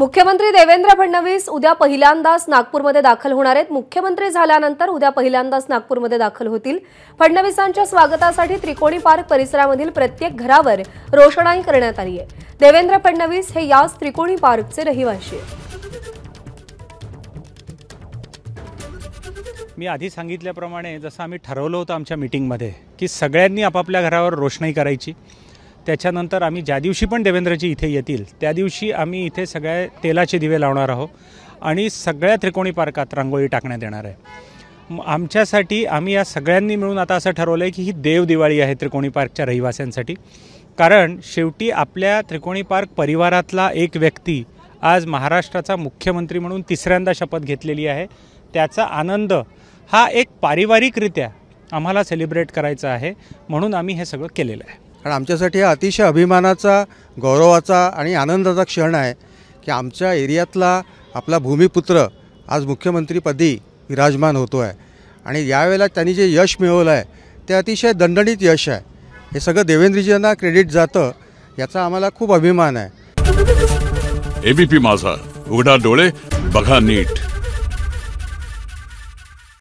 मुख्यमंत्री देवेंद्र फडणवीस उद्या पहिल्यांदाच नागपूरमध्ये दाखल होणार आहेत। मुख्यमंत्री झाल्यानंतर उद्या पहिल्यांदाच नागपूरमध्ये दाखल होतील। फडणवीसांच्या स्वागतासाठी त्रिकोणी पार्क परिसरामधील प्रत्येक घरावर रोषणाई करण्यात आली आहे। देवेंद्र फडणवीस हे याच त्रिकोणी पार्कचे रहिवासी आहेत। मी आधी सांगितल्याप्रमाणे जसं आम्ही ठरवलं होतं आमच्या मीटिंगमध्ये की सगळ्यांनी आपापल्या घरावर रोषणाई करायची। त्याच्यानंतर आम्ही ज्या दिवशी पण देवेंद्रजी इथे येतील त्या दिवशी आम्ही इथे सगळे तेलाचे दिवे लावणार आहोत आणि सगळ्या त्रिकोणी पार्कात रांगोळी टाकण्यात येणार आहे। आमच्यासाठी आम्ही या सगळ्यांनी मिळून आता असं ठरवलं आहे की ही देव दिवाळी आहे त्रिकोणी पार्कच्या रहिवाशांसाठी। कारण शेवटी आपल्या त्रिकोणी पार्क परिवारातला एक व्यक्ती आज महाराष्ट्राचा मुख्यमंत्री म्हणून तिसऱ्यांदा शपथ घेतलेली आहे। त्याचा आनंद हा एक पारिवारिकरित्या आम्हाला सेलिब्रेट करायचा आहे, म्हणून आम्ही हे सगळं केलेलं आहे। कारण आमच्यासाठी हा अतिशय अभिमानाचा, गौरवाचा आणि आनंदाचा क्षण आहे की आमच्या एरियातला आपला भूमिपुत्र आज मुख्यमंत्रीपदी विराजमान होतो आहे आणि यावेळेला त्यांनी जे यश मिळवलं आहे ते अतिशय दणदणीत यश आहे। हे सगळं देवेंद्रजींना क्रेडिट जातं, याचा आम्हाला खूप अभिमान आहे। एबीपी माझा, उघडा डोळे बघा नीट।